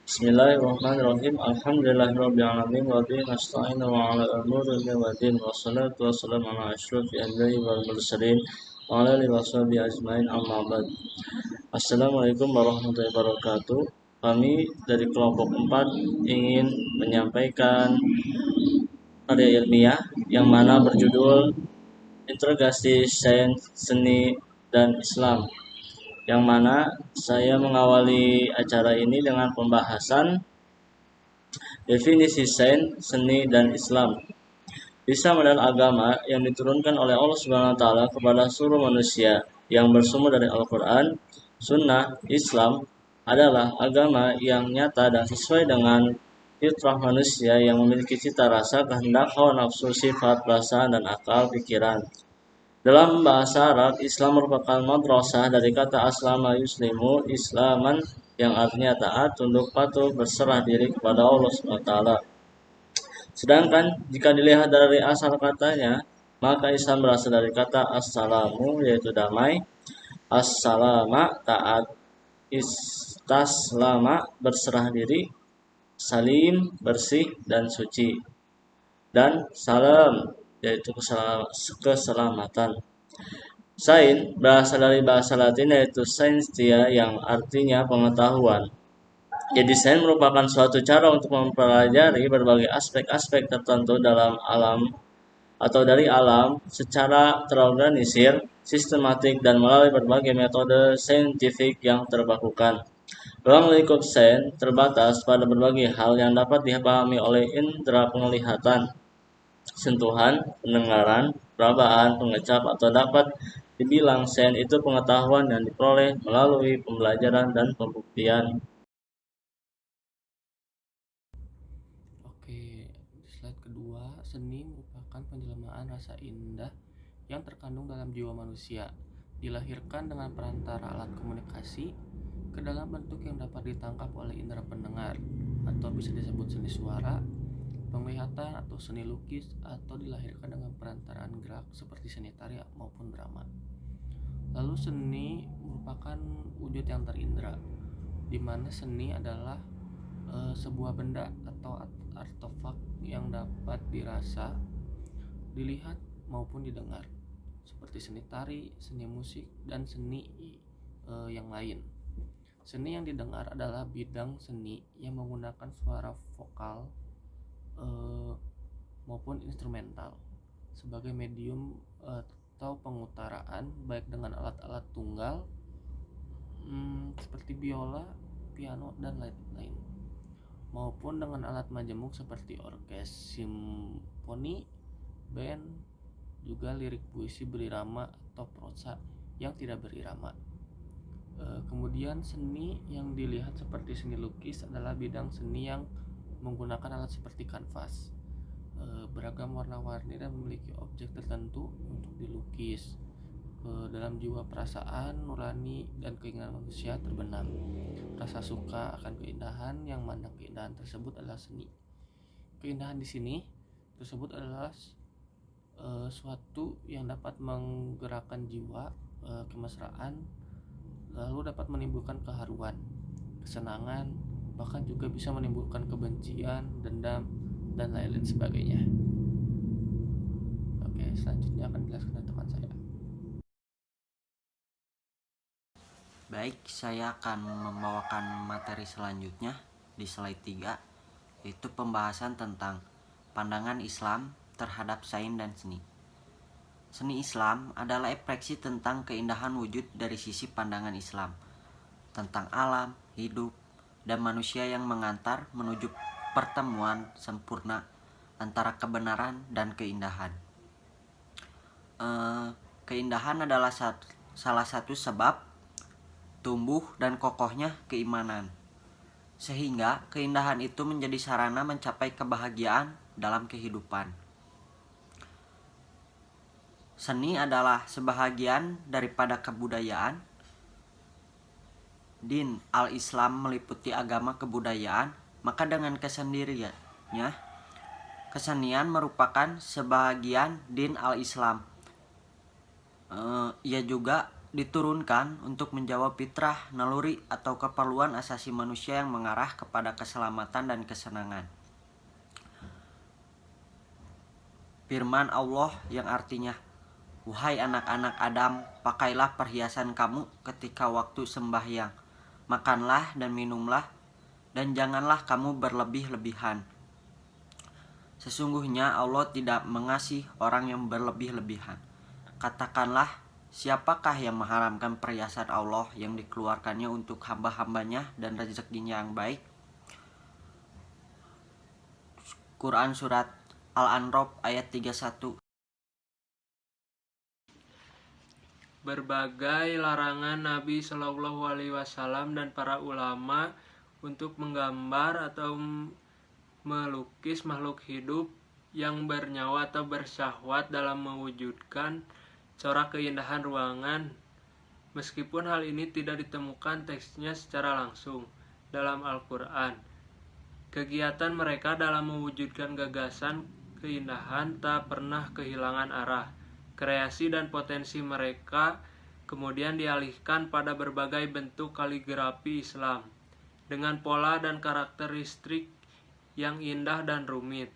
Bismillahirrahmanirrahim. Alhamdulillahirabbil alamin wa bihi nasta'inu ala umuri dunya waddin. Wassalatu wassalamu ala asyrofil anbiya'i wal mursalin wa ala alihi washabihi ajmain amma ba'd. Assalamualaikum warahmatullahi wabarakatuh. Kami dari kelompok 4 ingin menyampaikan karya ilmiah yang mana berjudul Integrasi Sains, Seni, dan Islam, yang mana saya mengawali acara ini dengan pembahasan definisi sains, seni, dan Islam. Islam adalah agama yang diturunkan oleh Allah Subhanahu wa taala kepada seluruh manusia yang bersumber dari Al-Qur'an. Sunnah Islam adalah agama yang nyata dan sesuai dengan fitrah manusia yang memiliki cita rasa, kehendak, hawa nafsu, sifat, perasaan, dan akal pikiran. Dalam bahasa Arab, Islam merupakan madrasah dari kata aslama yuslimu, islaman, yang artinya taat, tunduk, patuh, berserah diri kepada Allah SWT. Sedangkan jika dilihat dari asal katanya, maka Islam berasal dari kata assalamu, yaitu damai, assalama, taat, istaslama, berserah diri, salim, bersih, dan suci, dan salam, yaitu keselamatan. Sains berasal dari bahasa Latin yaitu scientia, yang artinya pengetahuan. Jadi sains merupakan suatu cara untuk mempelajari berbagai aspek-aspek tertentu dalam alam atau dari alam secara terorganisir, sistematik, dan melalui berbagai metode saintifik yang terbakukan. Ruang lingkup sains terbatas pada berbagai hal yang dapat dipahami oleh indera penglihatan, sentuhan, pendengaran, perabaan, pengecap, atau dapat dibilang sains itu pengetahuan yang diperoleh melalui pembelajaran dan pembuktian. Oke, di slide kedua, seni merupakan penjelmaan rasa indah yang terkandung dalam jiwa manusia, dilahirkan dengan perantara alat komunikasi ke dalam bentuk yang dapat ditangkap oleh indera pendengar, atau bisa disebut seni suara, penglihatan, atau seni lukis, atau dilahirkan dengan perantaraan gerak seperti seni tari maupun drama. Lalu seni merupakan wujud yang terindra, di mana seni adalah sebuah benda atau artefak yang dapat dirasa, dilihat maupun didengar, seperti seni tari, seni musik, dan seni yang lain. Seni yang didengar adalah bidang seni yang menggunakan suara vokal maupun instrumental sebagai medium atau pengutaraan, baik dengan alat-alat tunggal seperti biola, piano, dan lain-lain, maupun dengan alat majemuk seperti orkes simfoni, band, juga lirik puisi berirama atau prosa yang tidak berirama. Kemudian seni yang dilihat seperti seni lukis adalah bidang seni yang menggunakan alat seperti kanvas, beragam warna-warni, dan memiliki objek tertentu untuk dilukis. Dalam jiwa perasaan nurani dan keinginan manusia terbenam rasa suka akan keindahan, yang mana keindahan tersebut adalah seni. Keindahan di sini tersebut adalah suatu yang dapat menggerakkan jiwa, kemesraan, lalu dapat menimbulkan keharuan, kesenangan, bahkan juga bisa menimbulkan kebencian, dendam, dan lain-lain sebagainya. Oke, selanjutnya akan dijelaskan oleh teman saya. Baik, saya akan membawakan materi selanjutnya di slide 3, yaitu pembahasan tentang pandangan Islam terhadap sains dan seni. Seni Islam adalah ekspresi tentang keindahan wujud dari sisi pandangan Islam, tentang alam, hidup, dan manusia yang mengantar menuju pertemuan sempurna antara kebenaran dan keindahan. Keindahan adalah salah satu sebab tumbuh dan kokohnya keimanan, sehingga keindahan itu menjadi sarana mencapai kebahagiaan dalam kehidupan. Seni adalah sebahagian daripada kebudayaan. Din al-Islam meliputi agama kebudayaan, maka dengan kesendiriannya, kesenian merupakan sebahagian din al-Islam. Ia juga diturunkan untuk menjawab fitrah, naluri, atau keperluan asasi manusia yang mengarah kepada keselamatan dan kesenangan. Firman Allah yang artinya, "Wahai anak-anak Adam, pakailah perhiasan kamu ketika waktu sembahyang. Makanlah dan minumlah, dan janganlah kamu berlebih-lebihan. Sesungguhnya Allah tidak mengasihi orang yang berlebih-lebihan." Katakanlah, siapakah yang mengharamkan perhiasan Allah yang dikeluarkannya untuk hamba-hambanya dan rezekinya yang baik? Quran Surat Al-An'am ayat 31. Berbagai larangan Nabi Shallallahu Alaihi Wasallam dan para ulama untuk menggambar atau melukis makhluk hidup yang bernyawa atau bersyahwat dalam mewujudkan corak keindahan ruangan. Meskipun hal ini tidak ditemukan teksnya secara langsung dalam Al-Quran, kegiatan mereka dalam mewujudkan gagasan keindahan tak pernah kehilangan arah. Kreasi dan potensi mereka kemudian dialihkan pada berbagai bentuk kaligrafi Islam dengan pola dan karakteristik yang indah dan rumit.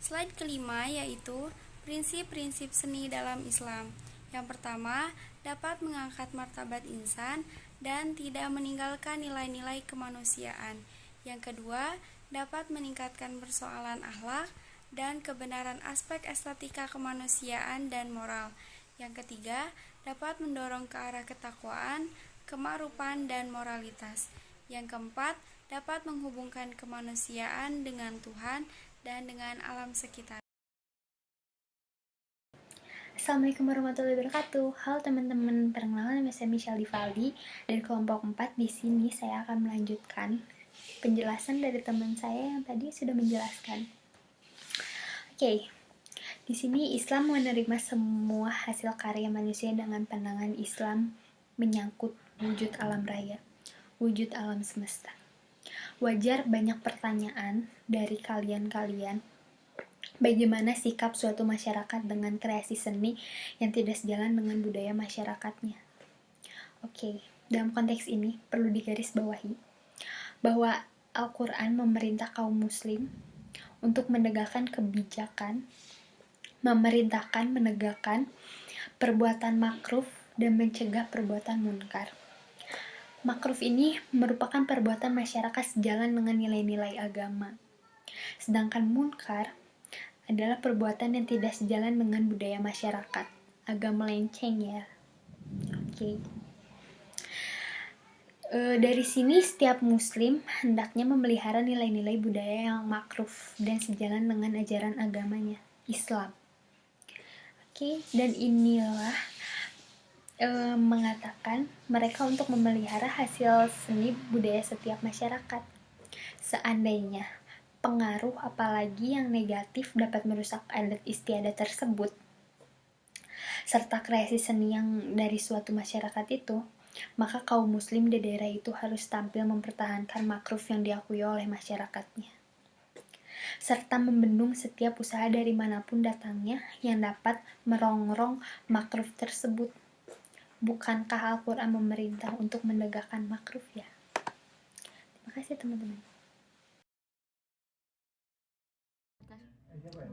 Slide kelima yaitu prinsip-prinsip seni dalam Islam. Yang pertama, dapat mengangkat martabat insan dan tidak meninggalkan nilai-nilai kemanusiaan. Yang kedua, dapat meningkatkan persoalan akhlak dan kebenaran aspek estetika kemanusiaan dan moral. Yang ketiga, dapat mendorong ke arah ketakwaan, kema'rufan dan moralitas. Yang keempat, dapat menghubungkan kemanusiaan dengan Tuhan dan dengan alam sekitar. Assalamualaikum warahmatullahi wabarakatuh. Halo teman-teman, perkenalkan nama saya Michelle Divaldi dari kelompok 4. Di sini saya akan melanjutkan penjelasan dari teman saya yang tadi sudah menjelaskan. Oke. Di sini Islam menerima semua hasil karya manusia dengan pandangan Islam menyangkut wujud alam raya, wujud alam semesta. Wajar banyak pertanyaan dari kalian-kalian. Bagaimana sikap suatu masyarakat dengan kreasi seni yang tidak sejalan dengan budaya masyarakatnya? Oke, dalam konteks ini perlu digarisbawahi bahwa Al-Quran memerintah kaum muslim untuk menegakkan kebijakan, memerintahkan menegakkan perbuatan makruf dan mencegah perbuatan munkar. Makruf ini merupakan perbuatan masyarakat sejalan dengan nilai-nilai agama. Sedangkan munkar adalah perbuatan yang tidak sejalan dengan budaya masyarakat, agak melenceng ya. Oke. Dari sini setiap muslim hendaknya memelihara nilai-nilai budaya yang makruf dan sejalan dengan ajaran agamanya, Islam. Oke, dan inilah mengatakan mereka untuk memelihara hasil seni budaya setiap masyarakat. Seandainya pengaruh apalagi yang negatif dapat merusak adat istiadat tersebut, serta kreasi seni yang dari suatu masyarakat itu, maka kaum muslim di daerah itu harus tampil mempertahankan makruf yang diakui oleh masyarakatnya, serta membendung setiap usaha dari manapun datangnya yang dapat merongrong makruf tersebut. Bukankah Al-Quran memerintah untuk menegakkan makruf ya? Terima kasih teman-teman.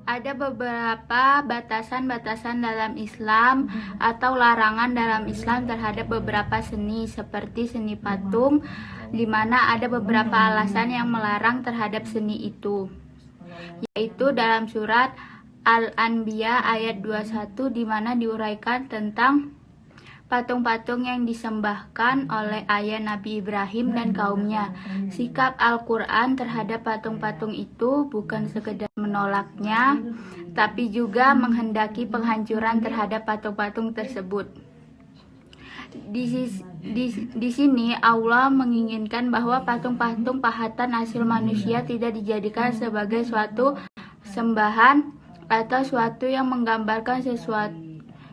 Ada beberapa batasan-batasan dalam Islam atau larangan dalam Islam terhadap beberapa seni seperti seni patung, di mana ada beberapa alasan yang melarang terhadap seni itu, yaitu dalam surat Al-Anbiya ayat 21 di mana diuraikan tentang patung-patung yang disembahkan oleh ayah Nabi Ibrahim dan kaumnya. Sikap Al-Quran terhadap patung-patung itu bukan sekedar menolaknya, tapi juga menghendaki penghancuran terhadap patung-patung tersebut. Di sini Allah menginginkan bahwa patung-patung pahatan hasil manusia tidak dijadikan sebagai suatu sembahan atau suatu yang menggambarkan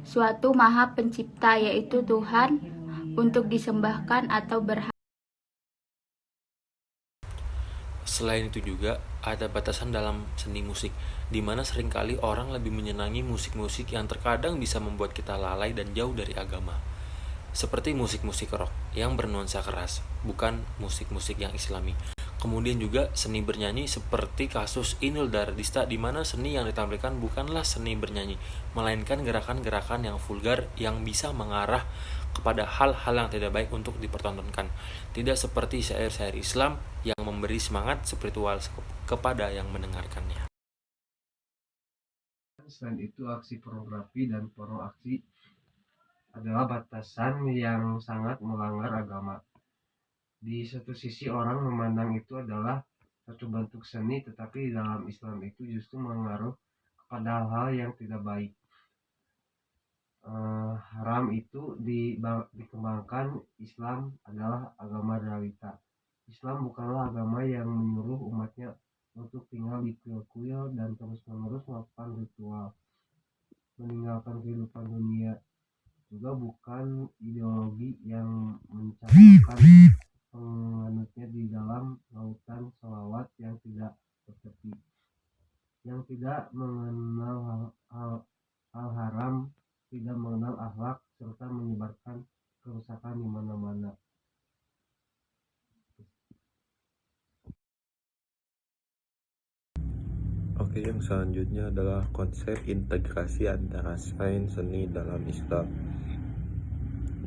suatu maha pencipta, yaitu Tuhan, untuk disembahkan atau berhala. Selain itu juga ada batasan dalam seni musik, di mana seringkali orang lebih menyenangi musik-musik yang terkadang bisa membuat kita lalai dan jauh dari agama. Seperti musik-musik rock yang bernuansa keras, bukan musik-musik yang islami. Kemudian juga seni bernyanyi seperti kasus Inul Daratista, di mana seni yang ditampilkan bukanlah seni bernyanyi, melainkan gerakan-gerakan yang vulgar yang bisa mengarah kepada hal-hal yang tidak baik untuk dipertontonkan. Tidak seperti syair-syair Islam yang memberi semangat spiritual kepada yang mendengarkannya. Selain itu, aksi pornografi dan porno aksi adalah batasan yang sangat melanggar agama. Di satu sisi orang memandang itu adalah satu bentuk seni, tetapi dalam Islam itu justru mengaruh kepada hal-hal yang tidak baik. Haram itu dikembangkan. Islam adalah agama realita. Islam bukanlah agama yang menyuruh umatnya untuk tinggal di kuil-kuil dan terus-menerus melakukan ritual, meninggalkan kehidupan dunia. Juga bukan ideologi yang mencatatkan penganutnya di dalam lautan selawat yang tidak bertepi, yang tidak mengenal hal haram, tidak mengenal akhlak, serta menyebarkan kerusakan di mana-mana. Oke, yang selanjutnya adalah konsep integrasi antara sains seni dalam Islam.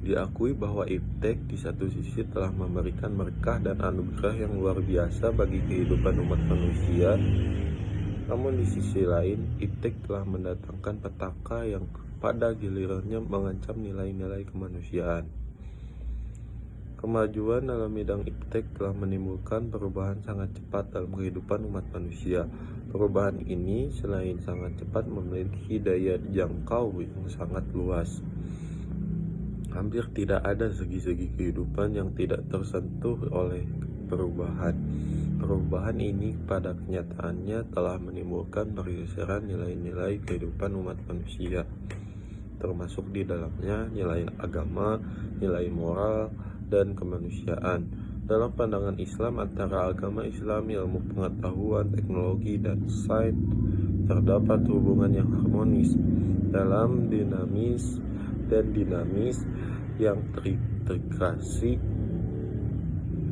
Diakui bahwa iptek di satu sisi telah memberikan berkah dan anugerah yang luar biasa bagi kehidupan umat manusia. Namun di sisi lain, iptek telah mendatangkan petaka yang pada gilirannya mengancam nilai-nilai kemanusiaan. Kemajuan dalam bidang iptek telah menimbulkan perubahan sangat cepat dalam kehidupan umat manusia. Perubahan ini selain sangat cepat memiliki daya jangkau yang sangat luas. Hampir tidak ada segi-segi kehidupan yang tidak tersentuh oleh perubahan. Perubahan ini pada kenyataannya telah menimbulkan pergeseran nilai-nilai kehidupan umat manusia, termasuk di dalamnya nilai agama, nilai moral, dan kemanusiaan. Dalam pandangan Islam, antara agama Islam, ilmu pengetahuan, teknologi, dan sains terdapat hubungan yang harmonis dalam dinamis yang terintegrasi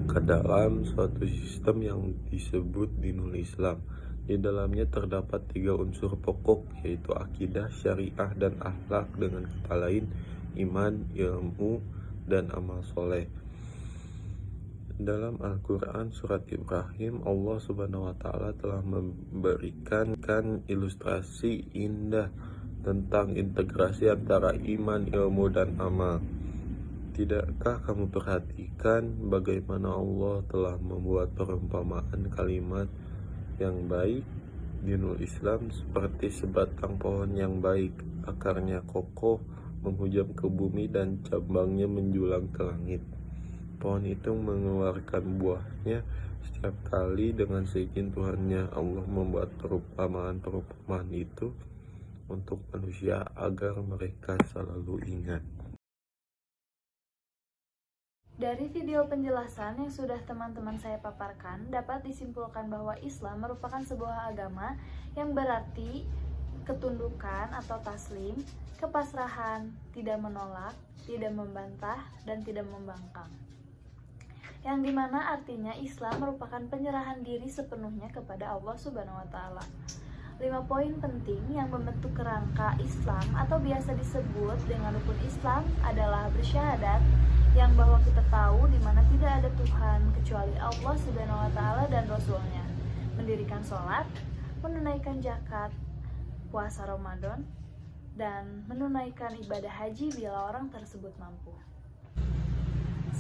ke dalam suatu sistem yang disebut dinul Islam. Di dalamnya terdapat 3 unsur pokok, yaitu akidah, syariah, dan akhlak, dengan kata lain iman, ilmu, dan amal soleh. Dalam Al-Quran surat Ibrahim, Allah Subhanahu wa Ta'ala telah memberikan ilustrasi indah tentang integrasi antara iman, ilmu, dan amal. Tidakkah kamu perhatikan bagaimana Allah telah membuat perumpamaan kalimat yang baik? Dinul Islam seperti sebatang pohon yang baik, akarnya kokoh, menghujam ke bumi, dan cabangnya menjulang ke langit. Pohon itu mengeluarkan buahnya setiap kali dengan seizin Tuhannya. Allah membuat perumpamaan itu untuk manusia agar mereka selalu ingat. Dari video penjelasan yang sudah teman-teman saya paparkan, dapat disimpulkan bahwa Islam merupakan sebuah agama yang berarti ketundukan atau taslim, kepasrahan, tidak menolak, tidak membantah, dan tidak membangkang. Yang dimana artinya Islam merupakan penyerahan diri sepenuhnya kepada Allah Subhanahu wa Ta'ala. 5 poin penting yang membentuk kerangka Islam atau biasa disebut dengan rukun Islam adalah bersyahadat, yang bahwa kita tahu di mana tidak ada Tuhan kecuali Allah Subhanahu wa Ta'ala dan Rasulnya, mendirikan sholat, menunaikan zakat, puasa Ramadan, dan menunaikan ibadah haji bila orang tersebut mampu.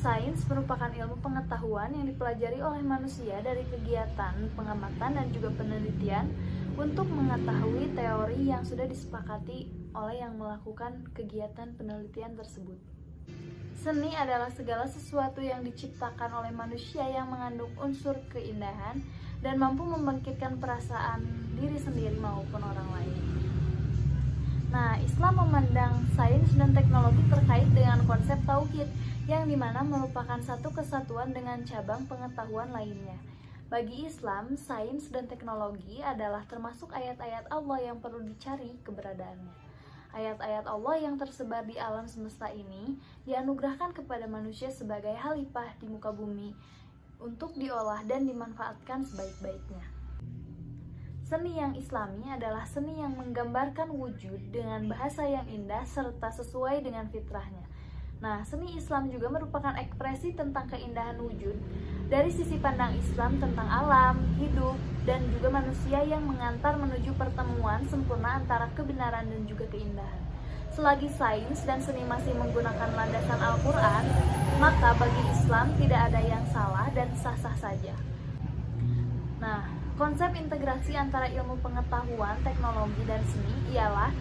Sains merupakan ilmu pengetahuan yang dipelajari oleh manusia dari kegiatan pengamatan dan juga penelitian untuk mengetahui teori yang sudah disepakati oleh yang melakukan kegiatan penelitian tersebut. Seni adalah segala sesuatu yang diciptakan oleh manusia yang mengandung unsur keindahan dan mampu membangkitkan perasaan diri sendiri maupun orang lain. Nah, Islam memandang sains dan teknologi terkait dengan konsep tauhid, yang dimana merupakan satu kesatuan dengan cabang pengetahuan lainnya. Bagi Islam, sains dan teknologi adalah termasuk ayat-ayat Allah yang perlu dicari keberadaannya. Ayat-ayat Allah yang tersebar di alam semesta ini dianugerahkan kepada manusia sebagai khalifah di muka bumi untuk diolah dan dimanfaatkan sebaik-baiknya. Seni yang islami adalah seni yang menggambarkan wujud dengan bahasa yang indah serta sesuai dengan fitrahnya. Nah, seni Islam juga merupakan ekspresi tentang keindahan wujud dari sisi pandang Islam tentang alam, hidup, dan juga manusia yang mengantar menuju pertemuan sempurna antara kebenaran dan juga keindahan. Selagi sains dan seni masih menggunakan landasan Al-Quran, maka bagi Islam tidak ada yang salah dan sah-sah saja. Nah, konsep integrasi antara ilmu pengetahuan, teknologi, dan seni ialah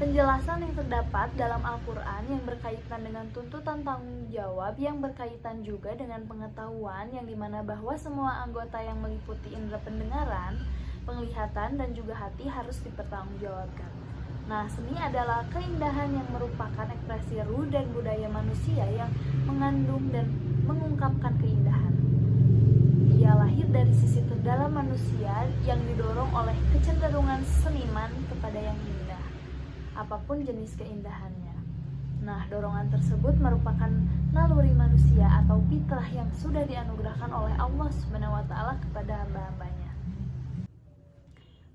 penjelasan yang terdapat dalam Al-Quran yang berkaitan dengan tuntutan tanggung jawab yang berkaitan juga dengan pengetahuan yang dimana bahwa semua anggota yang meliputi indera pendengaran, penglihatan, dan juga hati harus dipertanggungjawabkan. Nah, seni adalah keindahan yang merupakan ekspresi ruh dan budaya manusia yang mengandung dan mengungkapkan keindahan. Ia lahir dari sisi terdalam manusia yang didorong oleh kecenderungan seniman kepada yang indah, apapun jenis keindahannya. Nah, dorongan tersebut merupakan naluri manusia atau fitrah yang sudah dianugerahkan oleh Allah SWT kepada hamba-hambanya.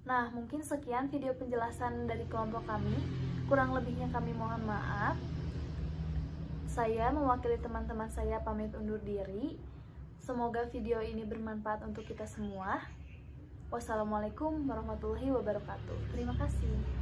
Nah, mungkin sekian video penjelasan dari kelompok kami. Kurang lebihnya kami mohon maaf. Saya mewakili teman-teman saya pamit undur diri. Semoga video ini bermanfaat untuk kita semua. Wassalamualaikum warahmatullahi wabarakatuh. Terima kasih.